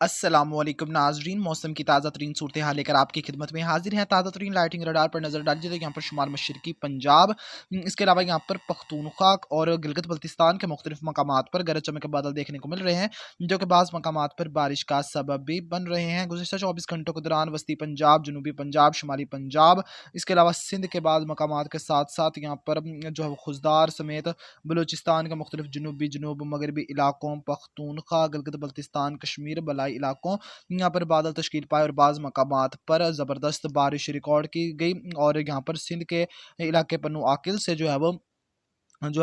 अस्सलामुअलैकुम नाज़रीन, मौसम की ताज़ा तरीन सूरत हाल लेकर आपकी खिदमत में हाजिर हैं। ताज़ा तरीन लाइटिंग रडार पर नज़र डालिए तो यहाँ पर शुमाल मशरकी पंजाब, इसके अलावा यहाँ पर पख्तूनख्वा और गिलगित बल्तिस्तान के मुख्तलिफ मकामात पर गरज चमक के बादल देखने को मिल रहे हैं, जो कि बाज़ मकामात पर बारिश का सबब भी बन रहे हैं। गुज़िश्ता 24 घंटों के दौरान वस्ती पंजाब, जनूबी पंजाब, शुमाली पंजाब, इसके अलावा सिंध के बाद मकामात के साथ साथ यहाँ पर जो है वो खुजदार समेत बलूचिस्तान के मुख्तलिफ जनूबी, जनूब मगरबी इलाकों, पख्तूनख्वा, गिलगित बल्तिस्तान, कश्मीर, बलाई इलाकों, यहाँ पर बादल तश्कील पाए और बाज़ मकामात पर ज़बरदस्त बारिश रिकॉर्ड की गई। और यहाँ पर सिंध के इलाके पन्नू आकिल से जो है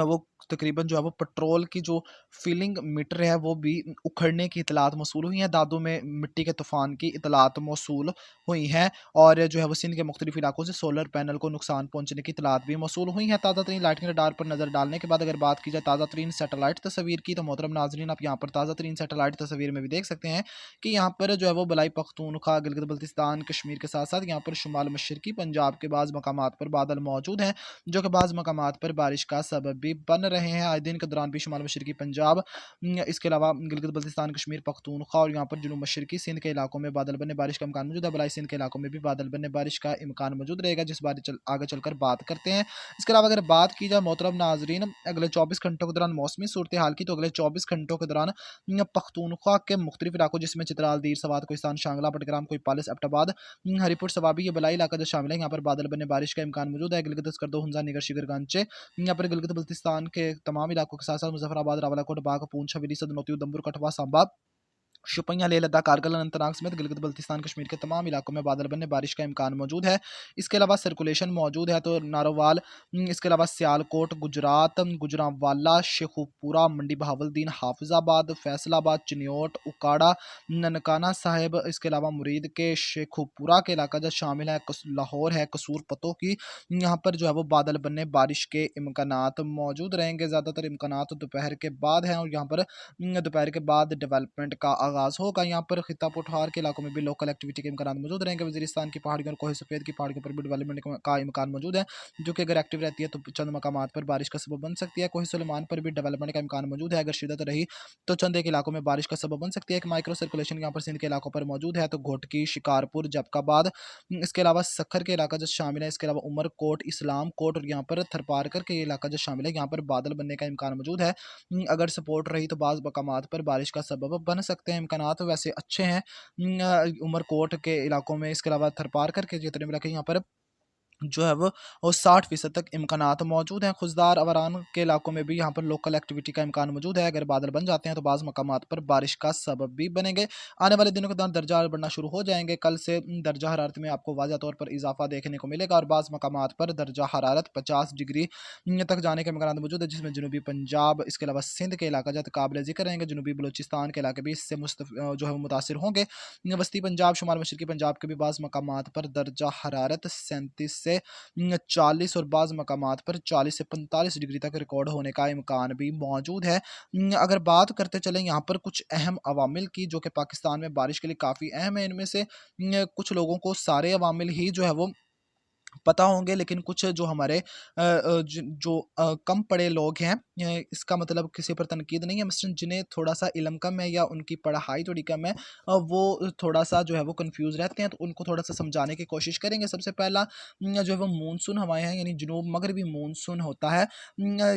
वो तकरीबन जो है वो पेट्रोल की जो फिलिंग मीटर है वो भी उखड़ने की इतलात मौसूल हुई हैं। दादू में मिट्टी के तूफान की इतलात मौसूल हुई हैं और जो है वो सिंध के मुख्तलिफ इलाकों से सोलर पैनल को नुकसान पहुंचने की इतलात भी मौसूल हुई हैं। ताज़ा तरीन लाइटिंग रडार पर नज़र डालने के बाद अगर बात की जाए ताज़ा तरीन सैटेलाइट तस्वीर की, तो मोहतरम नाजरीन आप यहाँ पर ताज़ा तरीन सैटेलाइट तस्वीर में भी देख सकते हैं कि यहाँ पर जो है वो बलाई पख्तूनख्वा, गिलगित बल्तिस्तान, कश्मीर के साथ साथ यहाँ पर शुमाल मशरकी पंजाब के बाज़ मकामात पर बादल मौजूद हैं, जो कि बाज़ मकामात पर बारिश का सबब भी बन रहे हैं। आज दिन के दौरान भी शुमाल मशरकी पंजाब, इसके अलावा गिलगित बल्तिस्तान, कश्मीर, पख्तूनख्वा और यहाँ पर जुनूब मशरकी सिंध के इलाकों में बादल बनने बारिश का इम्कान मौजूद है। बलाई सिंध के इलाकों में भी बादल बनने बारिश का इम्कान मौजूद रहेगा, जिस बारे आगे चलकर बात करते हैं। इसके अलावा अगर बात की जाए मोहतरम नाजरीन अगले 24 घंटों के दौरान मौसमी सूरत हाल की, तो अगले 24 घंटों के दौरान पख्तूनख्वा के मुख्तलिफ इलाकों जिसमें चित्राल, दीर, सवात, कोहिस्तान, शांगला, बटग्राम, कोईपालिस, एबटाबाद, हरीपुर, सवाबी, ये बलाई इलाका जो शामिल है, यहाँ पर बादल बनने बारिश का इम्कान मौजूद है। गिलगित, स्कर्दो, हुंजा, निगर, शिकरगंज, यहाँ पर गिलगित बल्तिस्तान के तमाम इलाकों के साथ साथ मुजफ्फराबाद, रावलाकोट, बाघ, पूंछ, हवेली, सदनौती, उधमपुर, कठुआ, सांबा, शुपियां, लेह लद्दाख, कारगिल, अनंतनाग समेत गिलगित बल्तिस्तान कश्मीर के तमाम इलाकों में बादल बनने बारिश का इम्कान मौजूद है। इसके अलावा सर्कुलेशन मौजूद है, तो नारोवाल, इसके अलावा सियालकोट, गुजरात, गुजरांवाला, शेखुपुरा, मंडी बहावलदीन, हाफिजाबाद, फैसलाबाद, चिन्योट, उकाड़ा, ननकाना साहिब, इसके अलावा मुरीद के शेखुपुरा के इलाका जो शामिल है, लाहौर है, कसूर पतों की, यहाँ पर जो है वो बादल बनने बारिश के इम्कानात मौजूद रहेंगे। ज़्यादातर इम्कानात दोपहर के बाद हैं और यहाँ पर दोपहर के बाद डेवलपमेंट का आगाज़ होगा। यहाँ पर खिता पठार के इलाकों में भी लोकल एक्टिविटी के इम्कान मौजूद रहेंगे। वज़ीरिस्तान की पहाड़ियों और कोह सफ़ेद की पहाड़ियों पर भी डेवलपमेंट का इम्कान मौजूद है, जो कि अगर एक्टिव रहती है तो चंद मकामात पर बारिश का सबब बन सकती है। कोह सुलेमान पर भी डेवलपमेंट का इम्कान मौजूद है, अगर शिद्दत रही तो चंद एक इलाकों में बारिश का सबब बन सकती है। एक माइक्रो सर्कुलेशन यहाँ पर सिंध के इलाकों पर मौजूद है, तो घोटकी, शिकारपुर, जबकाबाद, इसके अलावा सखर के इलाका जो शामिल है, इसके अलावा उमरकोट, इस्लाम कोट और यहाँ पर थरपारकर के इलाका जो शामिल है, यहाँ पर बादल बनने का इम्कान मौजूद है। अगर सपोर्ट रही तो बाज़ मकामात पर बारिश का सबब बन सकते हैं। इम्कानात वैसे अच्छे हैं उमरकोट के इलाकों में, इसके अलावा थरपारकर के जितने भी इलाके यहाँ पर जो है वो 60% तक इम्कानात मौजूद हैं। खुजदार अवरान के इलाकों में भी यहाँ पर लोकल एक्टिविटी का इम्कान मौजूद है। अगर बादल बन जाते हैं तो बाज़ मकामात पर बारिश का सबब भी बनेंगे। आने वाले दिनों के दौरान दर्जा बढ़ना शुरू हो जाएंगे। कल से दर्जा हरारत में आपको वाज़ह तौर पर इजाफा देखने को मिलेगा और बाज़ मकामात पर दर्जा हरारत 50 डिग्री तक जाने के इम्कान मौजूद है, जिसमें जनूबी पंजाब, इसके अलावा सिंध के इलाका जब काबिल ज़िक्र रहेंगे। जनूबी बलूचिस्तान के इलाके भी इससे जो है वो मुतासिर होंगे। वस्ती पंजाब, शुमाल मशरकी पंजाब के भी बाज़ मकामात पर दर्जा हरारत 37 से 40 और बाज़ मकामात पर 40 से 45 डिग्री तक रिकॉर्ड होने का इम्कान भी मौजूद है। अगर बात करते चलें यहाँ पर कुछ अहम अवामिल की, जो कि पाकिस्तान में बारिश के लिए काफ़ी अहम है, इनमें से कुछ लोगों को सारे अवामिल ही जो है वो पता होंगे, लेकिन कुछ जो हमारे जो कम पढ़े लोग हैं, इसका मतलब किसी पर तनकीद नहीं है, मसलन जिन्हें थोड़ा सा इल्म कम है या उनकी पढ़ाई थोड़ी कम है, वो थोड़ा सा जो है वो कंफ्यूज रहते हैं, तो उनको थोड़ा सा समझाने की कोशिश करेंगे। सबसे पहला जो है वो मानसून हवाएं हैं, यानी जनूब मगरबी मानसून होता है।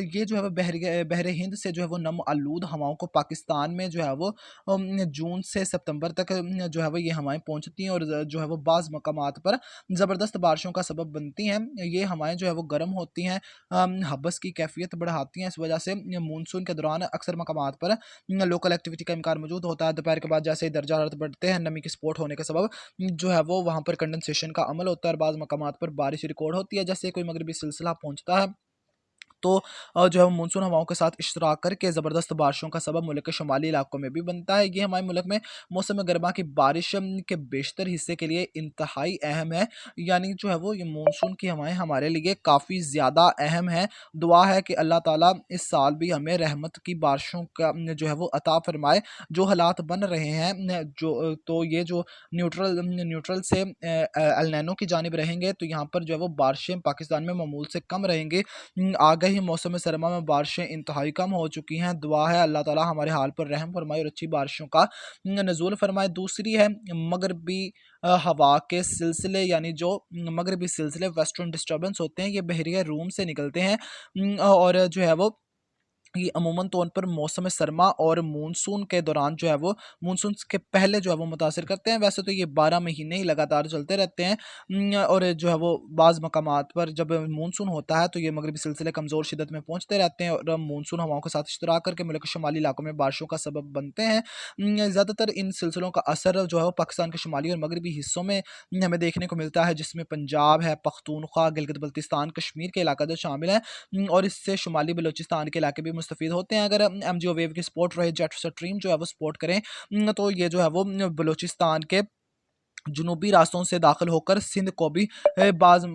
ये जो है वो बहरे हिंद से जो है वो नम आलूद हवाओं को पाकिस्तान में जो है वो जून से सितंबर तक जो है वो ये हवाएं पहुँचती हैं और जो है वो बाज़ मकामात पर ज़बरदस्त बारिशों का सबब बनती हैं। ये हवाएं जो है वो गर्म होती हैं, हब्स की कैफियत बढ़ाती हैं। इस वजह से मानसून के दौरान अक्सर मकामात पर लोकल एक्टिविटी का इम्कान मौजूद होता है। दोपहर के बाद जैसे ही दर्जा हरारत बढ़ते हैं, नमी की स्पोर्ट होने के सबब जो है वो वहाँ पर कंडेंसेशन का अमल होता है और बाज़ मकामात पर बारिश रिकॉर्ड होती है। जैसे कोई मगरबी सिलसिला पहुँचता है तो जो है वो मानसून हवाओं के साथ इश्तराक करके ज़बरदस्त बारिशों का सबब मुल्क के शुमाली इलाकों में भी बनता है। ये हमारे मुल्क में मौसम गर्मा की बारिश के बेशतर हिस्से के लिए इंतहाई अहम है, यानी जो है वो ये मानसून की हवाएं हमारे लिए काफ़ी ज़्यादा अहम है। दुआ है कि अल्लाह ताला इस साल भी हमें रहमत की बारिशों का जो है वो अता फरमाए। जो हालात बन रहे हैं तो ये जो न्यूट्रल न्यूट्रल से एल नैनो की जानिब रहेंगे, तो यहाँ पर जो है वो बारिशें पाकिस्तान में मामूल से कम रहेंगी। आगे ही मौसम सरमा में बारिशें इंतहाई कम हो चुकी हैं। दुआ है अल्लाह ताला हमारे हाल पर रहम फरमाए और अच्छी बारिशों का नज़ूल फरमाए। दूसरी है मगरबी हवा के सिलसिले, यानी जो मगरबी सिलसिले वेस्टर्न डिस्टर्बेंस होते हैं, ये बहरिया रूम से निकलते हैं और जो है वो ये अमूमन तौर पर मौसम सरमा और मानसून के दौरान जो है वो मानसून के पहले जो है वो मुतासिर करते हैं। वैसे तो ये 12 महीने ही लगातार चलते रहते हैं और जो है वो बाज़ मकामात पर जब मानसून होता है तो ये मगरबी सिलसिले कमज़ोर शिदत में पहुँचते रहते हैं और मानसून हवाओं के साथ इश्तराक करके मुल्क के शुमाली इलाकों में बारिशों का सबब बनते हैं। ज़्यादातर इन सिलसिलों का असर जो है वो पाकिस्तान के शुमाली और मगरबी हिस्सों में हमें देखने को मिलता है, जिसमें पंजाब है, पख्तूनख्वा, गिलगित बल्तिस्तान, कश्मीर के इलाका जो शामिल है और इससे शुमाली बलूचिस्तान के इलाके भी मुस्तफ़ीद होते हैं। अगर एमजीओ वेव की सपोर्ट रहे, जेट स्ट्रीम जो है वो सपोर्ट करें तो ये जो है वो बलूचिस्तान के जुनूबी रास्तों से दाखिल होकर सिंध को भी बाज़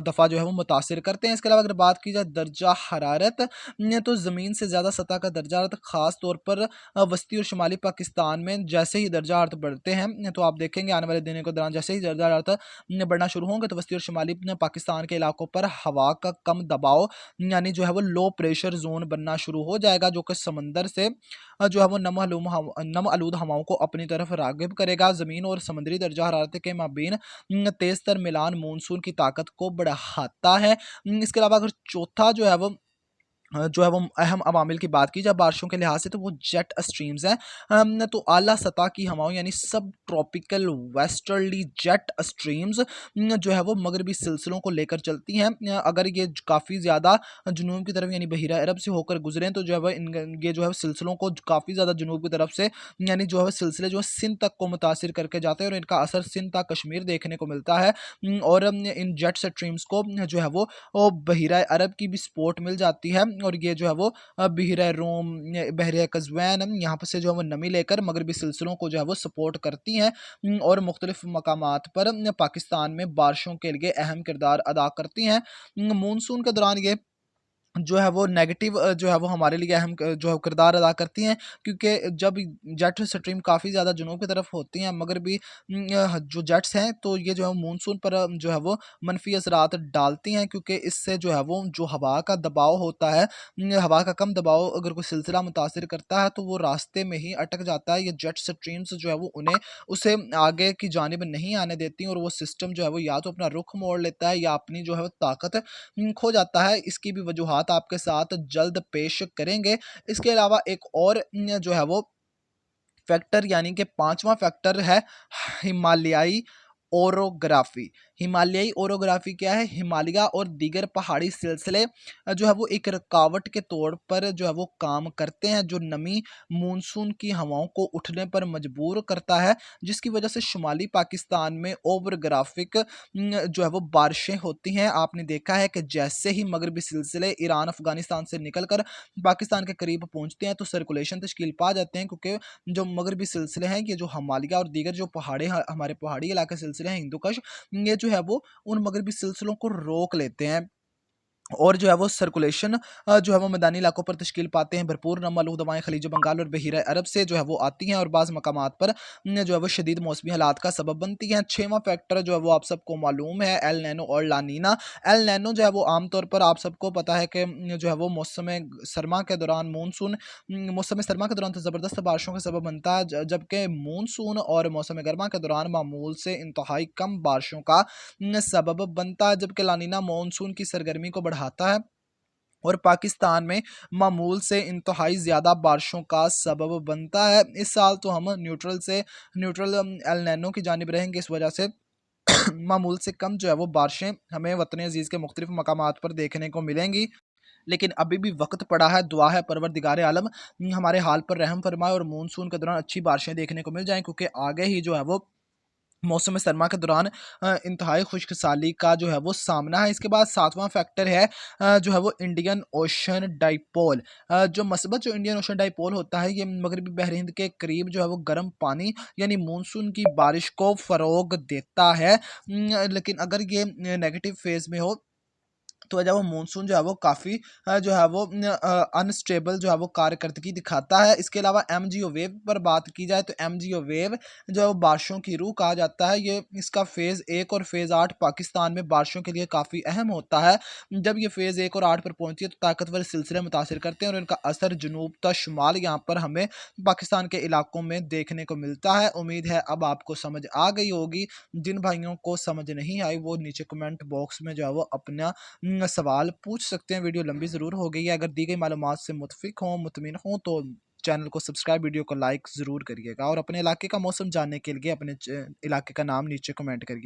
दफ़ा जो है वो मुतासिर करते हैं। इसके अलावा अगर बात की जाए दर्जा हरारत, तो ज़मीन से ज़्यादा सतह का दर्जा हरारत ख़ास तौर पर वस्ती और शुमाली पाकिस्तान में जैसे ही दर्जा हरारत बढ़ते हैं तो आप देखेंगे आने वाले दिनों के दौरान जैसे ही दर्जा हरारत बढ़ना शुरू होंगे तो वस्ती और शुमाली पाकिस्तान के इलाकों पर हवा का कम दबाव यानी जो है वो लो प्रेशर जोन बनना शुरू हो जाएगा, जो कि समंदर से जो है वो नम आलूद हवाओं को अपनी तरफ राग़िब करेगा। ज़मीन और समुद्री दर्जा हरारत के माबीन तेज़ तर मिलान मानसून की ताकत को बढ़ाता है। इसके अलावा अगर चौथा जो है वो अहम अवामिल की बात की जाए बारिशों के लिहाज से तो वो जेट स्ट्रीम्स हैं। तो आला सतह की हवाओं यानी सब ट्रॉपिकल वेस्टर्ली जेट स्ट्रीम्स जो है वो मगरबी सिलसिलों को लेकर चलती हैं। अगर ये काफ़ी ज़्यादा जुनूब की तरफ यानी बहीरा अरब से होकर गुजरें तो जो है वो ये जो है सिलसिलों को काफ़ी ज़्यादा जुनूब की तरफ से यानी जो है सिलसिले जो है सिंध तक को मुतासिर करके जाते हैं और इनका असर सिंध तक कश्मीर देखने को मिलता है। और इन जेट स्ट्रीम्स को जो है वो बहीरा अरब की भी सपोर्ट मिल जाती है और ये जो है वो बहरा रोम, बहरा कज़वैन यहाँ पर से जो है वो नमी लेकर मगरबी सिलसिलों को जो है वो सपोर्ट करती हैं और मुख्तलिफ मकामात पर पाकिस्तान में बारिशों के लिए अहम किरदार अदा करती हैं। मानसून के दौरान ये जो है वो नेगेटिव जो है वो हमारे लिए अहम जो है किरदार अदा करती हैं, क्योंकि जब जेट स्ट्रीम काफ़ी ज़्यादा जुनूब की तरफ होती हैं मगर भी जो जेट्स हैं तो ये जो है मानसून पर जो है वो मनफी असरात डालती हैं, क्योंकि इससे जो है वो जो हवा का दबाव होता है हवा का कम दबाव अगर कोई सिलसिला मुतासिर करता है तो वो रास्ते में ही अटक जाता है। ये जेट स्ट्रीम्स जो है वो उन्हें उसे आगे की जानिब नहीं आने देती और वो सिस्टम जो है वो या तो अपना रुख मोड़ लेता है या अपनी जो है वो ताकत खो जाता है। इसकी भी वजूहात आपके साथ जल्द पेश करेंगे। इसके अलावा एक और जो है वो फैक्टर यानी कि पांचवा फैक्टर है हिमालयाई ओरोग्राफी। हिमालयाई ओरोग्राफी क्या है? हिमालय और दीगर पहाड़ी सिलसिले जो है वो एक रुकावट के तौर पर जो है वो काम करते हैं, जो नमी मानसून की हवाओं को उठने पर मजबूर करता है, जिसकी वजह से शुमाली पाकिस्तान में ओवरग्राफिक जो है वो बारिशें होती हैं। आपने देखा है कि जैसे ही मगरबी सिलसिले ईरान अफगानिस्तान से निकल कर पाकिस्तान के करीब पहुंचते हैं तो सर्कुलेशन तश्कील पा जाते हैं, क्योंकि जो मगरबी सिलसिले हैं ये जो हिमालय और दीगर जो हमारे पहाड़ी इलाके सिलसिले हैं हिंदुकश, ये जो है वो उन मगरबी सिलसिलों को रोक लेते हैं और जो है वो सर्कुलेशन जो है वो मैदानी इलाकों पर तश्कील पाते हैं। भरपूर नम-आलूद हवाएँ खलीज बंगाल और बहीरा अरब से जो है वो आती हैं और बाज़ मकामात पर जो है वो शदीद मौसमी हालात का सबब बनती हैं। छठवां फैक्टर जो है वो आप सबको मालूम है एल नैनो और ला नीना। एल नैनो जो है वो आमतौर पर आप सबको पता है कि जो है वो मौसम सरमा के दौरान मौसम सरमा के दौरान तो ज़बरदस्त बारिशों का सबब बनता है, जबकि मानसून और मौसम गर्मा के दौरान मामूल से इंतहाई कम बारिशों का सबब बनता है, जबकि ला नीना मानसून की सरगर्मी को बढ़ाता है और पाकिस्तान में मामूल से इंतहाई ज़्यादा बारिशों का सबब बनता है। इस साल तो हम न्यूट्रल एल नैनो की जानिब रहेंगे, इस वजह से मामूल से कम जो है वो बारिशें हमें वतन अजीज़ के मुख्तलिफ मकामात पर देखने को मिलेंगी। लेकिन अभी भी वक्त पड़ा है, दुआ है परवरदिगार आलम हमारे हाल पर रहम फरमाए और मानसून के दौरान अच्छी बारिशें देखने को मिल जाएं, क्योंकि आगे ही जो है वो मौसम सरमा के दौरान इंतहाई खुशकसाली का जो है वो सामना है। इसके बाद सातवां फैक्टर है जो है वो इंडियन ओशन डाइपोल। जो मसबत जो इंडियन ओशन डाइपोल होता है ये मगरबी बहर हिंद के करीब जो है वो गर्म पानी यानी मानसून की बारिश को फ़रोग देता है। लेकिन अगर ये नेगेटिव फेज़ में हो तो जो है वो मानसून जो है वो काफ़ी जो है वो अनस्टेबल जो है वो कारकर्दगी दिखाता है। इसके अलावा एमजीओ वेव पर बात की जाए तो एमजीओ वेव जो है वो बारिशों की रूह कहा जाता है। ये इसका फ़ेज़ 1 और फ़ेज़ 8 पाकिस्तान में बारिशों के लिए काफ़ी अहम होता है। जब ये फ़ेज़ 1 और 8 पर पहुँचती है तो ताकतवर सिलसिले मुतासिर करते हैं और इनका असर जनूब ता शुमाल यहाँ पर हमें पाकिस्तान के इलाकों में देखने को मिलता है। उम्मीद है अब आपको समझ आ गई होगी। जिन भाइयों को समझ नहीं आई वो नीचे कमेंट बॉक्स में जो है वो अपना सवाल पूछ सकते हैं। वीडियो लंबी ज़रूर हो गई है। अगर दी गई मालूमात से मुतफ़िक हों, मुतमिन हों तो चैनल को सब्सक्राइब, वीडियो को लाइक ज़रूर करिएगा और अपने इलाके का मौसम जानने के लिए अपने इलाके का नाम नीचे कमेंट करिए।